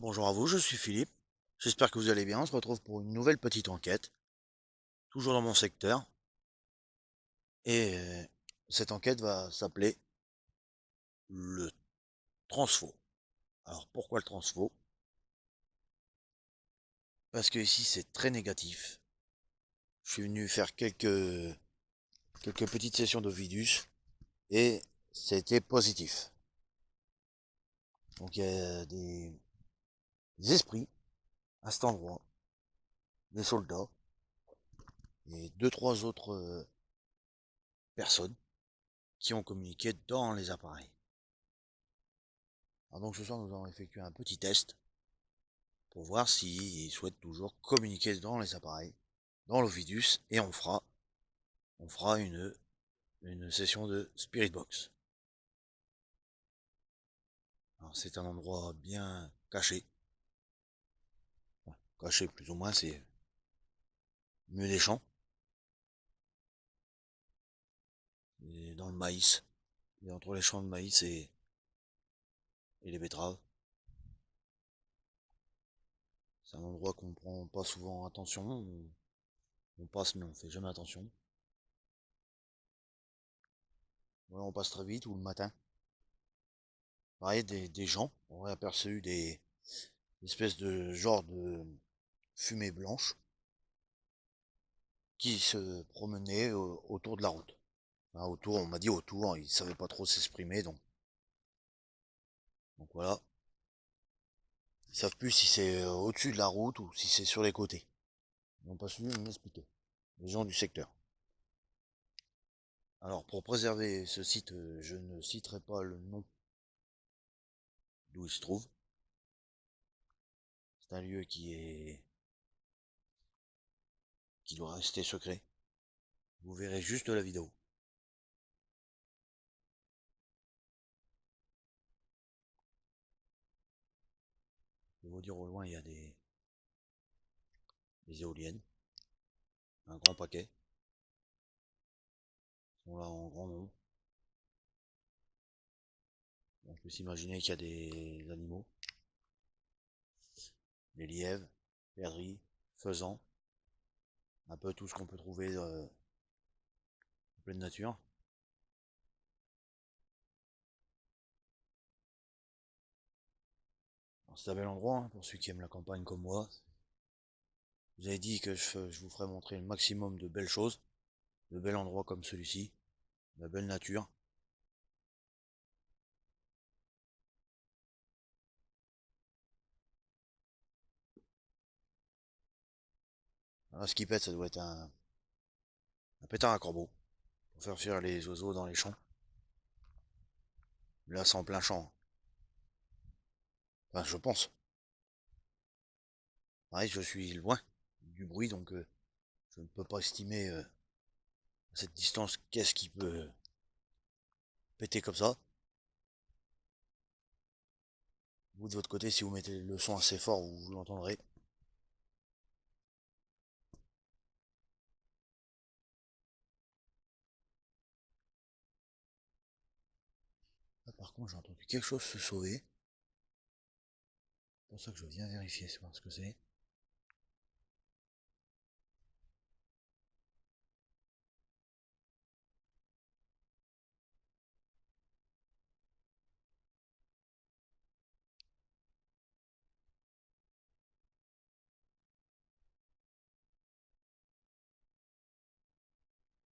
Bonjour à vous, je suis Philippe. J'espère que vous allez bien. On se retrouve pour une nouvelle petite enquête, toujours dans mon secteur. Et cette enquête va s'appeler le transfo. Alors pourquoi le transfo? Parce que ici c'est très négatif. Je suis venu faire quelques petites sessions de Vidus et c'était positif. Donc il y a des esprits à cet endroit, des soldats et deux trois autres personnes qui ont communiqué dans les appareils. Alors donc ce soir nous allons effectuer un petit test pour voir s'ils souhaitent toujours communiquer dans les appareils, dans l'Ovidus, et on fera une session de Spirit Box. Alors c'est un endroit bien caché, enfin, caché plus ou moins, c'est mieux des champs, et dans le maïs, et entre les champs de maïs et les betteraves. C'est un endroit qu'on prend pas souvent attention, on passe mais on fait jamais attention. Voilà, on passe très vite, ou le matin. Pareil, des gens ont aperçu des espèces de genre de fumée blanche qui se promenaient autour de la route. Hein, autour, on m'a dit autour, ils savaient pas trop s'exprimer, donc voilà. Ils savent plus si c'est au-dessus de la route ou si c'est sur les côtés. Ils n'ont pas su m'expliquer. Les gens du secteur. Alors pour préserver ce site, je ne citerai pas le nom d'où il se trouve. C'est un lieu qui doit rester secret. Vous verrez juste la vidéo. Je vais vous dire, au loin, il y a des éoliennes. Un grand paquet. Ils sont là en grand nombre. On peut s'imaginer qu'il y a des animaux. Des lièvres, perdrix, faisans. Un peu tout ce qu'on peut trouver en pleine nature. C'est un bel endroit, hein, pour ceux qui aiment la campagne comme moi. Je vous avez dit que je vous ferai montrer le maximum de belles choses, de bels endroits comme celui-ci, de la belle nature. Alors, ce qui pète, ça doit être un pétard à corbeau, pour faire fuir les oiseaux dans les champs. Là, c'est en plein champ. Enfin, je pense. Pareil, je suis loin du bruit, donc je ne peux pas estimer à cette distance qu'est-ce qui peut péter comme ça. Vous, de votre côté, si vous mettez le son assez fort, vous l'entendrez. Là, par contre, j'ai entendu quelque chose se sauver. C'est pour ça que je viens vérifier, savoir ce que c'est.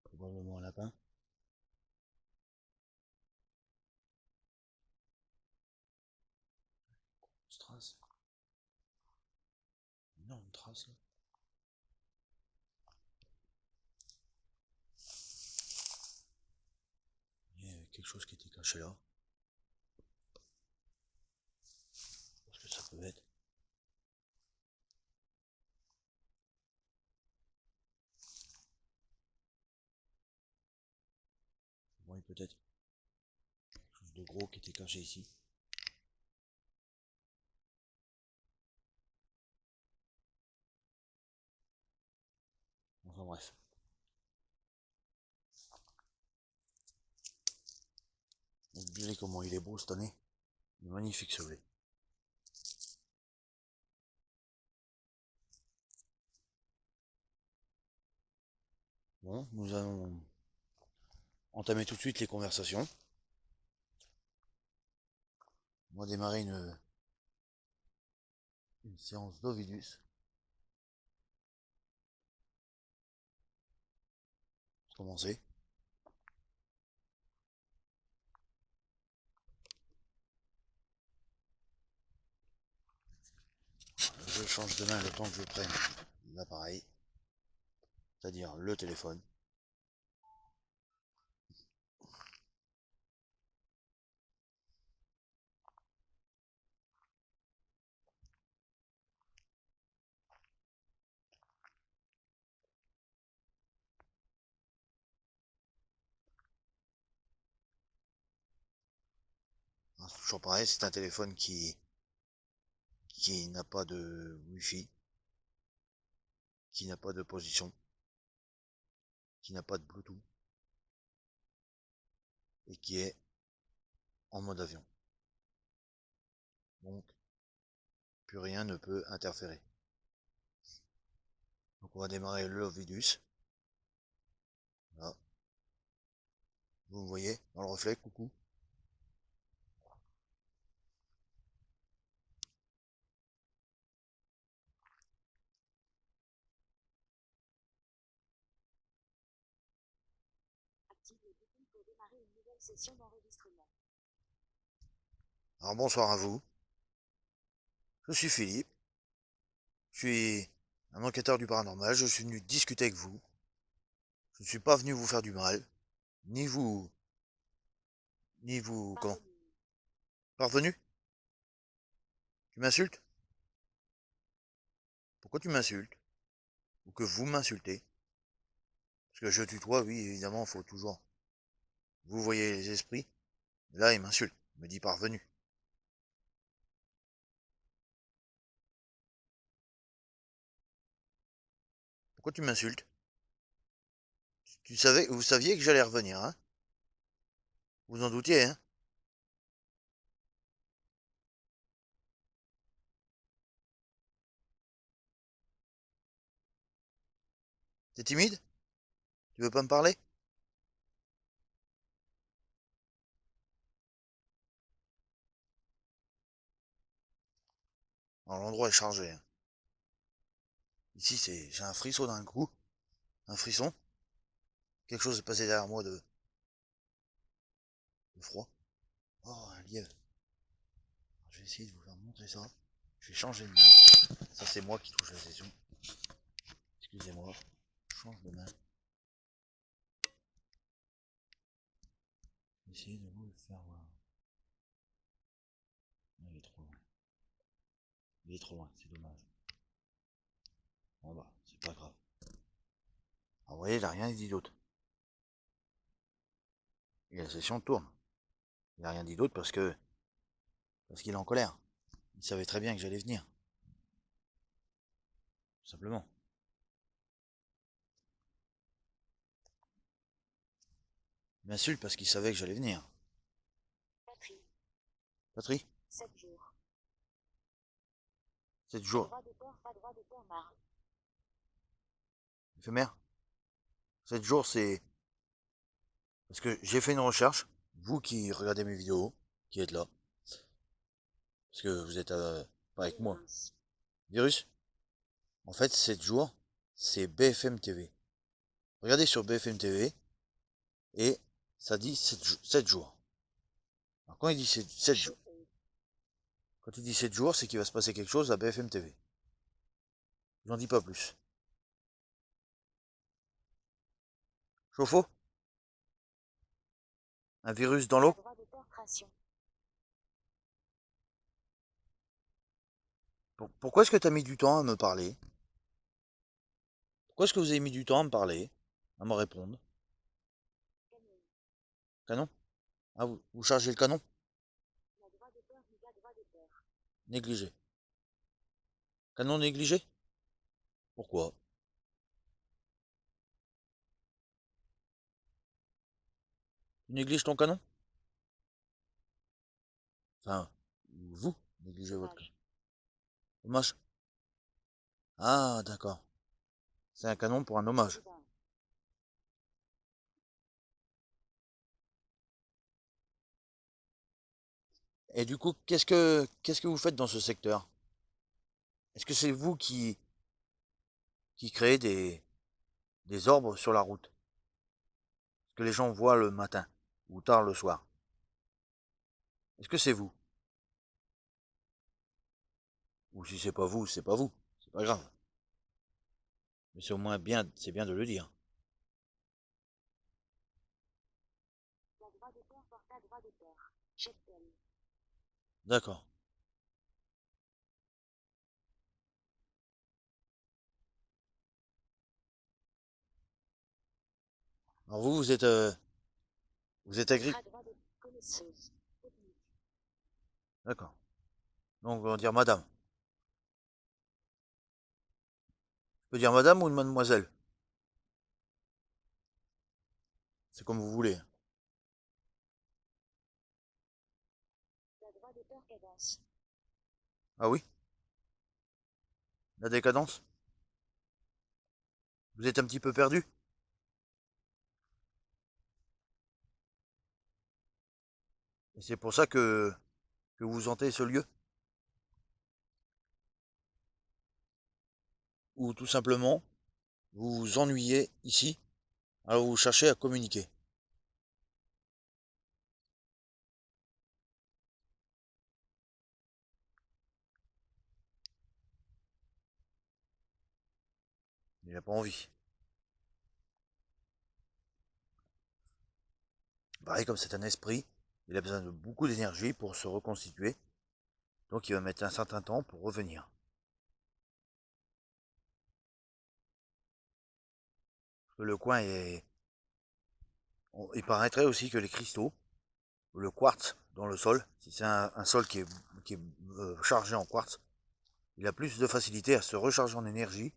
Probablement un lapin. Strass. Énorme trace là. Il y a quelque chose qui était caché là. Qu'est-ce que ça peut être? Oui, peut-être. Quelque chose de gros qui était caché ici. Enfin bref. Vous verrez comment il est beau cette année. Il est magnifique ce blé. Bon, nous allons entamer tout de suite les conversations. On va démarrer une séance d'Ovidus. Pour commencer. Je change de main le temps que je prenne l'appareil, c'est-à-dire le téléphone. C'est toujours pareil, c'est un téléphone qui n'a pas de Wi-Fi, qui n'a pas de position, qui n'a pas de Bluetooth et qui est en mode avion. Donc, plus rien ne peut interférer. Donc on va démarrer le Ovidus. Là. Vous me voyez dans le reflet, coucou. Active le bouton pour démarrer une nouvelle session d'enregistrement. Alors bonsoir à vous. Je suis Philippe. Je suis un enquêteur du paranormal. Je suis venu discuter avec vous. Je ne suis pas venu vous faire du mal. Ni vous... Comment Parvenu? Tu m'insultes? Pourquoi tu m'insultes? Ou que vous m'insultez? Parce que je tutoie, oui, évidemment, faut toujours. Vous voyez les esprits? Là, il m'insulte. Il me dit parvenu. Pourquoi tu m'insultes? Vous saviez que j'allais revenir, hein? Vous en doutiez, hein? T'es timide? Tu veux pas me parler? Alors, l'endroit est chargé, hein. Ici, j'ai un frisson d'un coup. Un frisson. Quelque chose est passé derrière moi de froid. Oh, un lièvre. Je vais essayer de vous faire montrer ça. Je vais changer de main. Ça, c'est moi qui touche la session. Excusez-moi. Je change de main. Je vais essayer de vous le faire voir. Il est trop loin. Il est trop loin, c'est dommage. Bon bah, c'est pas grave. Alors, vous voyez, il n'a rien dit d'autre. Et la session tourne. Il n'a rien dit d'autre parce qu'il est en colère. Il savait très bien que j'allais venir. Tout simplement. Il m'insulte parce qu'il savait que j'allais venir. Batterie. Patrie, 7 jours. 7 jours. Droit d'auteur, pas droit d'auteur, marre. Éphémère. 7 jours, c'est... Parce que j'ai fait une recherche. Vous qui regardez mes vidéos, qui êtes là. Parce que vous êtes pas avec moi. Virus. En fait, 7 jours, c'est BFM TV. Regardez sur BFM TV. Et ça dit 7 jours. Alors quand il dit 7 jours, quand il dit 7 jours, c'est qu'il va se passer quelque chose à BFM TV. Je n'en dis pas plus. Chauffe-eau? Un virus dans l'eau? Droit d'auteur, création. Pourquoi est-ce que tu as mis du temps à me parler? Pourquoi est-ce que vous avez mis du temps à me parler? À me répondre? Canon. Canon? Ah, vous chargez le canon? La droit d'auteur, méga droit d'auteur. Négligé. Canon négligé? Pourquoi? Tu négliges ton canon? Enfin, vous négligez votre canon. Hommage. Ah, d'accord. C'est un canon pour un hommage. Et du coup, qu'est-ce que vous faites dans ce secteur? Est-ce que c'est vous qui créez des orbes sur la route que les gens voient le matin ou tard le soir? Est-ce que c'est vous? Ou si c'est pas vous, c'est pas vous. C'est pas grave. Mais c'est au moins bien, c'est bien de le dire. La droit d'auteur porte à droit d'auteur. Cheptel. D'accord. Alors vous êtes agri. À droit de connaisseuse. Technique. D'accord. Donc on va dire madame. Je peux dire madame ou mademoiselle? C'est comme vous voulez. La droit d'auteur cadence. Ah oui? La décadence? Vous êtes un petit peu perdu? Et c'est pour ça que vous hantez ce lieu? Ou tout simplement, vous vous ennuyez ici, alors vous cherchez à communiquer? Il n'a pas envie. Pareil, comme c'est un esprit, il a besoin de beaucoup d'énergie pour se reconstituer, donc il va mettre un certain temps pour revenir. Le coin est... Il paraîtrait aussi que les cristaux, le quartz dans le sol, si c'est un sol qui est chargé en quartz, il a plus de facilité à se recharger en énergie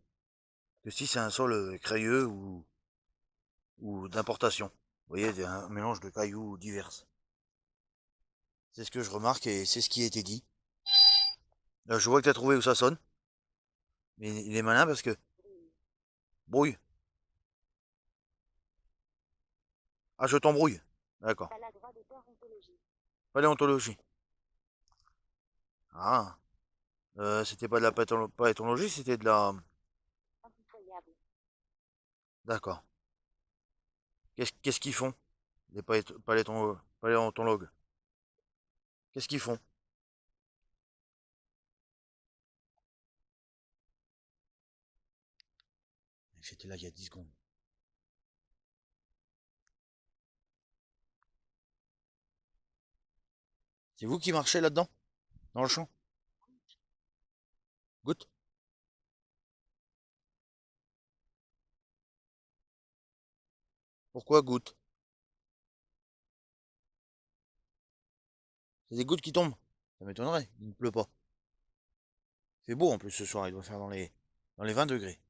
que si c'est un sol crayeux ou d'importation. Vous voyez, un mélange de cailloux divers. C'est ce que je remarque et c'est ce qui a été dit. Là, je vois que tu as trouvé où ça sonne, mais il est malin parce que... Brouille. Ah, je t'embrouille. D'accord. À la droit d'auteur ontologie. Paléontologie. Ah, c'était pas de la paléontologie, c'était de la... Impitoyable. D'accord. Qu'est-ce qu'ils font, les paléontologues? Qu'est-ce qu'ils font? J'étais là il y a 10 secondes. C'est vous qui marchez là-dedans? Dans le champ? Goutte? Pourquoi goutte? C'est des gouttes qui tombent? Ça m'étonnerait, il ne pleut pas. Il fait beau en plus ce soir, il doit faire dans les 20 degrés.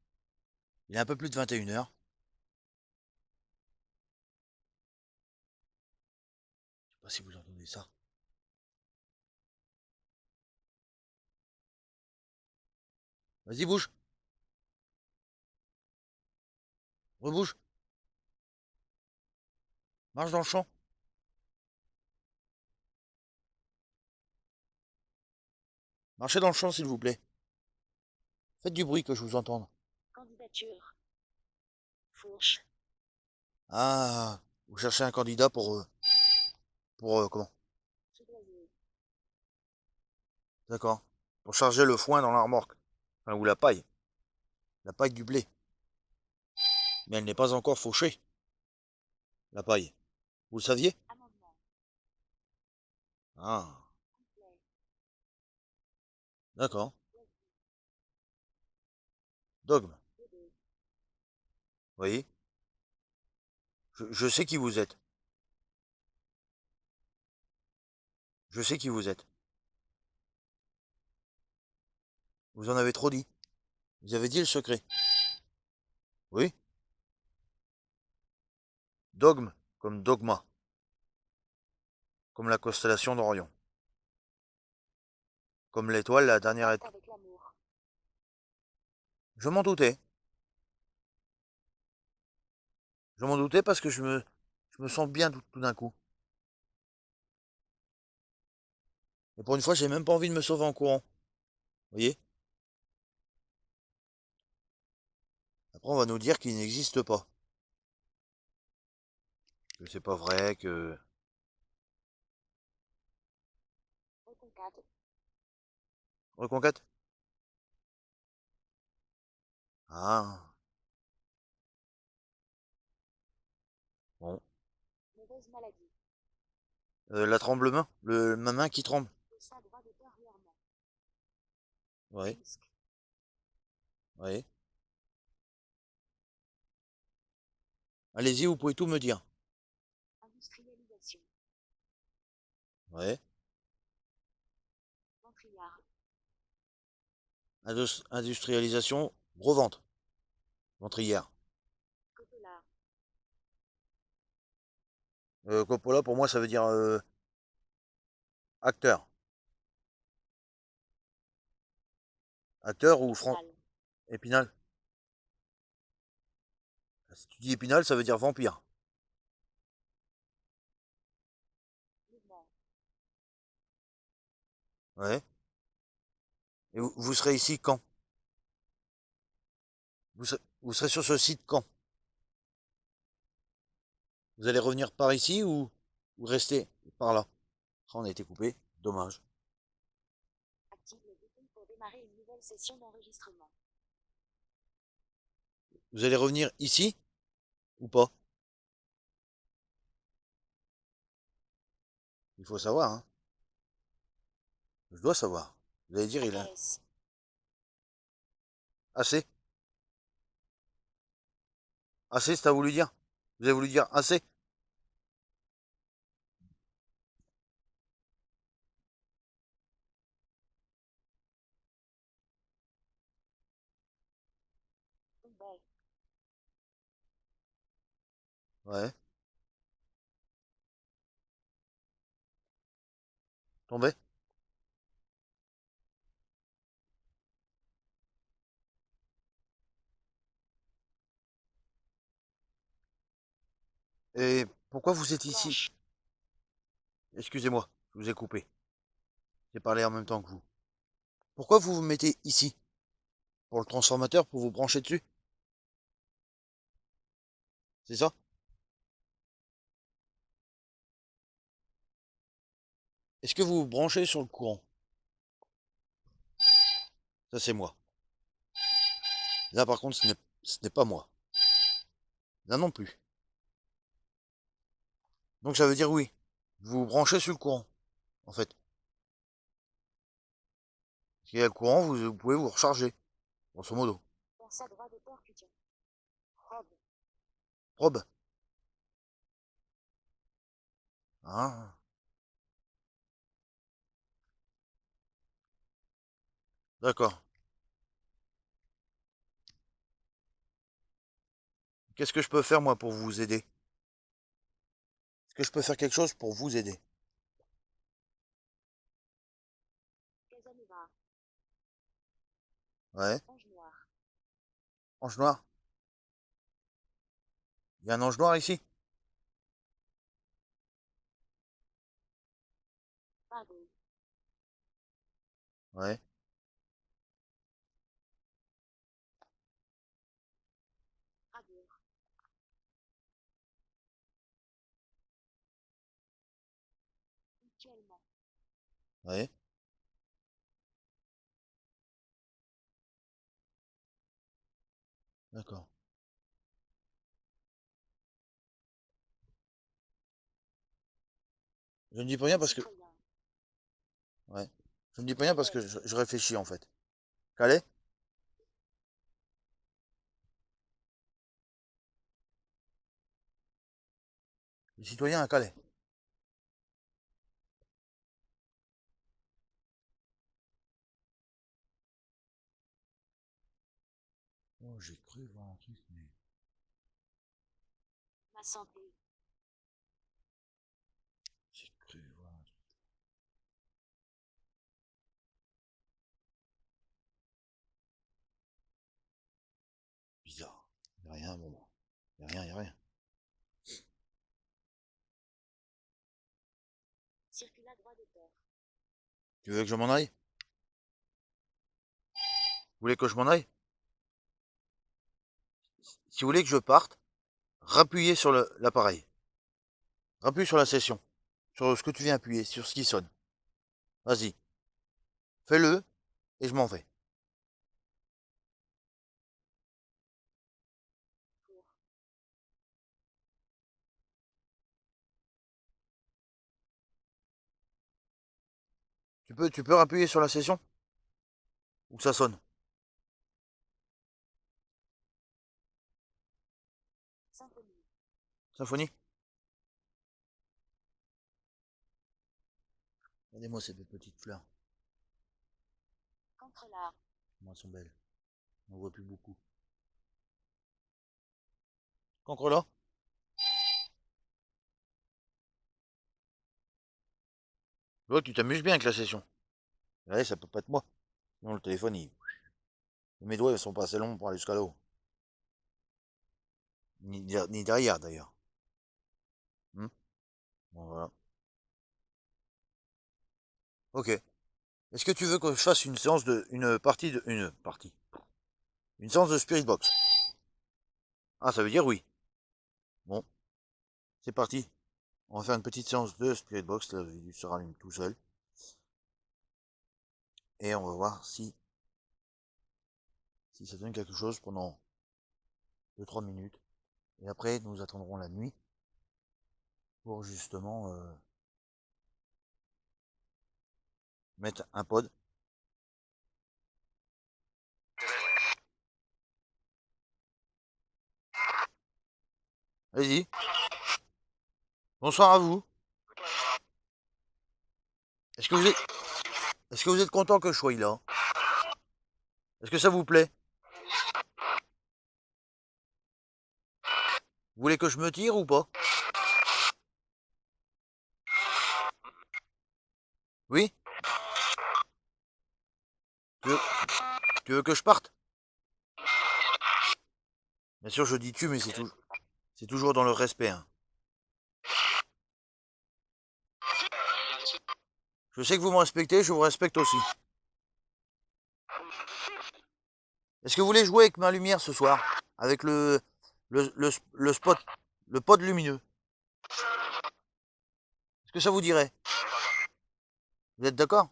Il est un peu plus de 21 heures. Je sais pas si vous entendez ça. Vas-y, bouge. Rebouge. Marche dans le champ. Marchez dans le champ, s'il vous plaît. Faites du bruit que je vous entende. Candidature. Fourche. Ah, vous cherchez un candidat pour comment? Soudoyer. D'accord. Pour charger le foin dans la remorque. Enfin, ou la paille du blé. Mais elle n'est pas encore fauchée, la paille. Vous le saviez? Amendement. Ah, Complet. d'accord. Oiseau. Dogme. Bébé. Vous voyez? Je sais qui vous êtes. Je sais qui vous êtes. Vous en avez trop dit. Vous avez dit le secret. Oui? Dogme, comme dogma. Comme la constellation d'Orion. Comme l'étoile, la dernière Pacte étoile. avec l'amour. Je m'en doutais. Je m'en doutais parce que je me sens bien tout d'un coup. Et pour une fois, j'ai même pas envie de me sauver en courant. Vous voyez? Après, on va nous dire qu'il n'existe pas. Que c'est pas vrai, que... Reconquête. Reconquête? Ah, bon. Mauvaise maladie. La tremblement? Ma main qui tremble. Deçà droit d'auteur lierement. Ouais, Risque. ouais. Allez-y, vous pouvez tout me dire. Industrialisation. Ouais. Ventriard. Industrialisation, gros ventre. Ventrière. Coppola. Coppola, pour moi, ça veut dire acteur. Acteur ou Épinal. Épinal. Si tu dis Épinal, ça veut dire vampire. Mouvement. Ouais. Et vous serez ici quand? Vous serez sur ce site quand? Vous allez revenir par ici ou rester par là? Ah, on a été coupé. Dommage. Active le bouton pour démarrer une nouvelle session d'enregistrement. Vous allez revenir ici ou pas? Il faut savoir, hein. Je dois savoir. Vous allez dire, il a AS. assez. Assez, c'est à voulu dire? Vous avez voulu dire assez? Tombay. Ouais. Tombé? Et pourquoi vous êtes ici? Blanche. Excusez-moi, je vous ai coupé. J'ai parlé en même temps que vous. Pourquoi vous vous mettez ici? Pour le transformateur, pour vous brancher dessus? C'est ça? Est-ce que vous vous branchez sur le courant? Ça, c'est moi. Là, par contre, ce n'est pas moi. Là non plus. Donc, ça veut dire oui. Vous vous branchez sur le courant, en fait. S'il y a le courant, vous pouvez vous recharger, grosso modo. Deçà droit d'auteur Cution. Robe. Probe. Hein? D'accord. Qu'est-ce que je peux faire, moi, pour vous aider? Est-ce que je peux faire quelque chose pour vous aider? Casanova. Ouais. Ange noir. Ange noir? Il y a un ange noir ici? Pardon. Ouais. Gravure. Ponctuellement. Ouais. D'accord. Je ne dis pas rien parce que... Citoyen. Ouais. Je ne dis pas rien parce Calais. que je réfléchis, en fait. Calais? Les citoyens à Calais. Oh, j'ai cru voir un truc, mais... Ma santé. J'ai cru voir un truc bizarre. Il n'y a rien, bon. Il n'y a rien, il n'y a rien. Circula droit d'auteur. Tu veux que je m'en aille? Vous voulez que je m'en aille? Si vous voulez que je parte, rappuyez sur l'appareil. Rappuie sur la session. Sur ce que tu viens appuyer, sur ce qui sonne. Vas-y. Fais-le et je m'en vais. Tu peux rappuyer sur la session? Ou que ça sonne? Symphonie. Symphonie? Regardez-moi ces deux petites fleurs. Contre l'art. Comment elles sont belles. On en voit plus beaucoup. Cancre là? Je vois que tu t'amuses bien avec la session. Ouais, ça peut pas être moi. Sinon le téléphone, mes doigts ils sont pas assez longs pour aller jusqu'à là-haut. Ni derrière d'ailleurs. Bon, voilà. Ok. Est-ce que tu veux que je fasse une séance de. Une séance de Spirit Box? Ah, ça veut dire oui. Bon, c'est parti. On va faire une petite séance de Spirit Box. La vidéo se rallume tout seul. Et on va voir si ça donne quelque chose pendant 2-3 minutes. Et après, nous attendrons la nuit pour justement mettre un pod. Allez-y. Bonsoir à vous. Est-ce que vous êtes, est-ce que vous êtes content que je sois là? Est-ce que ça vous plaît? Vous voulez que je me tire ou pas? Oui? Tu veux, tu veux que je parte? Bien sûr, je dis tu, mais c'est toujours dans le respect. Hein. Je sais que vous me respectez, je vous respecte aussi. Est-ce que vous voulez jouer avec ma lumière ce soir? Avec le spot, le pod lumineux. Est-ce que ça vous dirait? Vous êtes d'accord?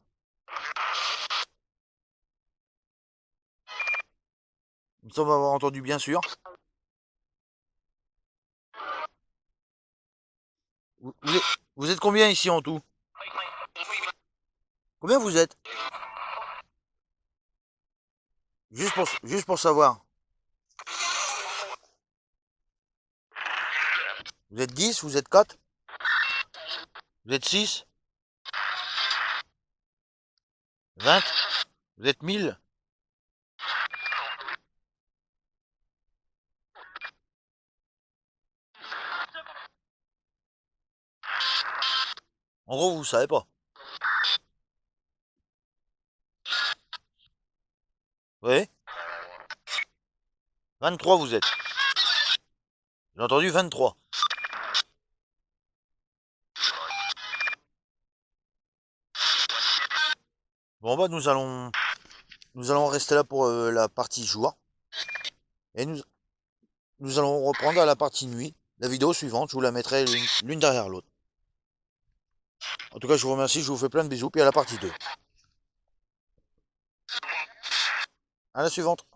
Il me semble avoir entendu bien sûr. Vous êtes combien ici en tout? Combien vous êtes? Juste pour savoir. Vous êtes 10? Vous êtes 4? Vous êtes 6? 20? Vous êtes 1000? En gros, vous savez pas. Oui? 23 vous êtes. J'ai entendu 23. Bon bah nous allons rester là pour la partie jour. Et nous allons reprendre à la partie nuit. La vidéo suivante, je vous la mettrai l'une derrière l'autre. En tout cas, je vous remercie, je vous fais plein de bisous, puis à la partie 2. À la suivante.